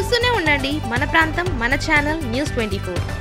చూస్తూనే ఉండండి మన ప్రాంతం మన ఛానల్ న్యూస్ 24.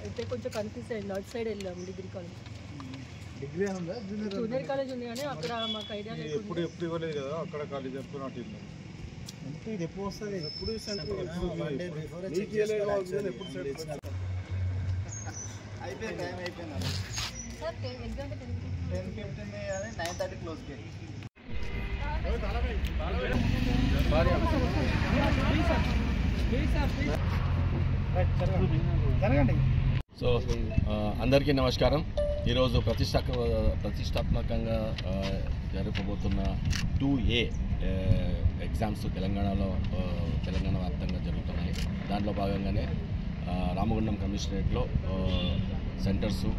అయితే కొంచెం కన్ఫ్యూజ్ అయింది. అవుట్ సైడ్ వెళ్ళాము డిగ్రీ కాలేజ్. జూనియర్ కాలేజ్ ఉంది కానీ అక్కడ మాకు ఐడియా లేదు. ఎప్పుడు ఇవ్వలేదు కదా అక్కడ కాలేజ్ ఎప్పుడు నాట్ ఇది ఎప్పుడు వస్తుంది ఎప్పుడు అయిపోయింది టైం అయిపోయింది సార్ ఎగ్జామ్ 10:15 అని 9:30 క్లోజ్ చేయాలి. సో అందరికీ నమస్కారం. ఈరోజు ప్రతిష్టాత్మకంగా జరగబోతున్న 2A ఎగ్జామ్స్ తెలంగాణ వ్యాప్తంగా జరుగుతున్నాయి. దాంట్లో భాగంగానే రామగుండం కమిషనరేట్లో సెంటర్సు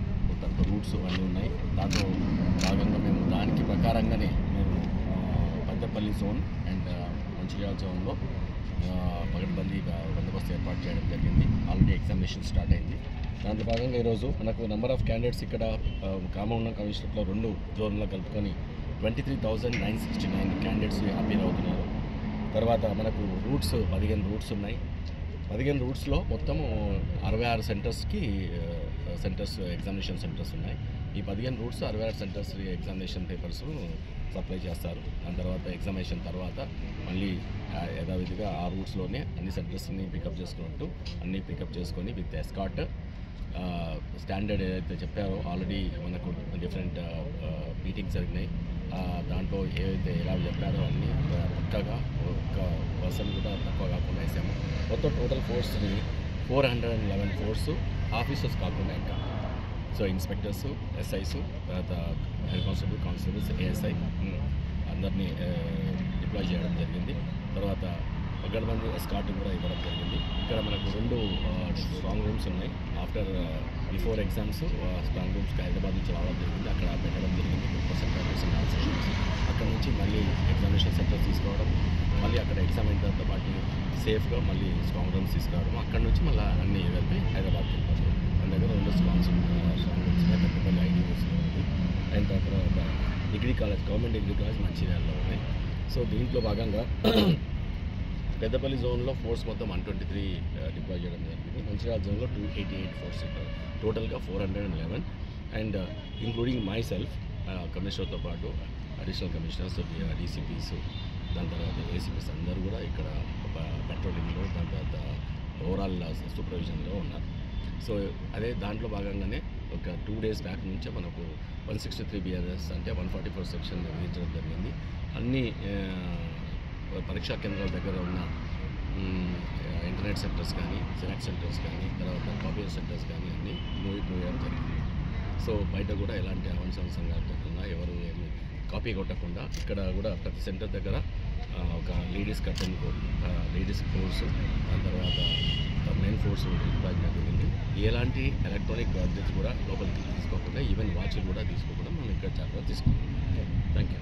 రూట్స్ అన్నీ ఉన్నాయి. దాంట్లో భాగంగా మేము దానికి ప్రకారంగానే మేము పెద్దపల్లి జోన్ అండ్ మంచిర్యాల జోన్లో పగడ్బందీగా బందోబస్తు ఏర్పాటు చేయడం జరిగింది. ఆల్రెడీ ఎగ్జామినేషన్ స్టార్ట్ అయింది. దాంట్లో భాగంగా ఈరోజు మనకు నెంబర్ ఆఫ్ క్యాండిడేట్స్ ఇక్కడ రామగుండం కమిషనరేట్లో 2 జోన్లో కలుపుకొని 23,969 క్యాండిడేట్స్ అపీల్ అవుతున్నారు. తర్వాత మనకు రూట్స్ 15 రూట్స్ ఉన్నాయి. 15 రూట్స్లో మొత్తము 66 సెంటర్స్ ఎగ్జామినేషన్ సెంటర్స్ ఉన్నాయి. ఈ 15 roots 66 centres examination papers supply చేస్తారు. దాని తర్వాత ఎగ్జామినేషన్ తర్వాత మళ్ళీ యథావిధిగా ఆ రూట్స్లోనే అన్ని సెంటర్స్ని పికప్ చేసుకొని విత్ ఎస్కార్ట్ స్టాండర్డ్ ఏదైతే చెప్పారో ఆల్రెడీ మనకు డిఫరెంట్ మీటింగ్స్ జరిగినాయి. దాంట్లో ఏవైతే ఎలా చెప్పారో అన్నీ పక్కగా ఒక్క పర్సన్ కూడా తక్కువ కాకుండా వేసాము. మొత్తం టోటల్ ఫోర్స్ని 411 ఫోర్సు ఆఫీసర్స్ కాకుండా ఇంకా సో ఇన్స్పెక్టర్స్, ఎస్ఐస్, తర్వాత హెడ్ కానిస్టేబుల్స్, ఏఎస్ఐ అందరినీ డిప్లాయ్ చేయడం జరిగింది. తర్వాత పగడ్బందీ ఎస్కార్ట్ కూడా ఇవ్వడం జరిగింది. ఇక్కడ మనకు 2 స్ట్రాంగ్ రూమ్స్ ఉన్నాయి. ఆఫ్టర్ బిఫోర్ ఎగ్జామ్స్ స్ట్రాంగ్ రూమ్స్కి హైదరాబాద్ నుంచి రావడం జరిగింది. అక్కడ పెట్టడం జరిగింది 50% సెషన్స్. అక్కడ నుంచి మళ్ళీ ఎగ్జామినేషన్ సెంటర్స్ తీసుకోవడం, మళ్ళీ అక్కడ ఎగ్జామ్ అయిన తర్వాత వాటిని సేఫ్గా మళ్ళీ స్ట్రాంగ్ రూమ్స్ తీసుకురావడం, అక్కడ నుంచి మళ్ళీ అన్నీ కలిపి హైదరాబాద్కి వెళ్ళిపోతాం. మన దగ్గర 2 స్ట్రాంగ్స్ ఉన్నాయి. పెద్దపల్లి ఐడిఓస్లో ఉంది అండ్ తర్వాత degree college, government degree college మంచిర్యాలలో ఉన్నాయి. సో దీంట్లో భాగంగా పెద్దపల్లి జోన్లో ఫోర్స్ మొత్తం 123 డిప్లాయ్ చేయడం జరిగింది. మంచిర్యాల జోన్లో 288 ఫోర్స్ ఇక్కడ, టోటల్గా 411 అండ్ ఇంక్లూడింగ్ మై సెల్ఫ్ కమిషనర్తో పాటు అడిషనల్ కమిషనర్స్, డీసీపీస్, దాని తర్వాత ఏసీపీస్ అందరూ కూడా ఇక్కడ పెట్రోలింగ్లో, దాని తర్వాత ఓవరాల్ సూపర్విజన్లో ఉన్నారు. సో అదే దాంట్లో భాగంగానే ఒక 2 days బ్యాక్ నుంచే మనకు 163 BRS అంటే 144 సెక్షన్ విధించడం జరిగింది. అన్ని పరీక్షా కేంద్రాల దగ్గర ఉన్న ఇంటర్నెట్ సెంటర్స్ కానీ, జిరాక్స్ సెంటర్స్ కానీ, తర్వాత కాపీ సెంటర్స్ కానీ అన్నీ మూయడం జరిగింది. సో బయట కూడా ఎలాంటి అవాంఛనీయ జరగకుండా, ఎవరు ఏమి కాపీ కొట్టకుండా ఇక్కడ కూడా ప్రతి సెంటర్ దగ్గర ఒక ladies curtain code, ladies force, దాని తర్వాత మెయిన్ ఫోర్స్ డిప్లాయ్ జరిగింది. ఎలాంటి ఎలక్ట్రానిక్ గాడ్జెట్స్ కూడా లోపలికి తీసుకోకుండా, ఈవెన్ వాచ్లు కూడా తీసుకోకుండా మనం ఇక్కడ జాగ్రత్త తీసుకుంటాం. Thank you.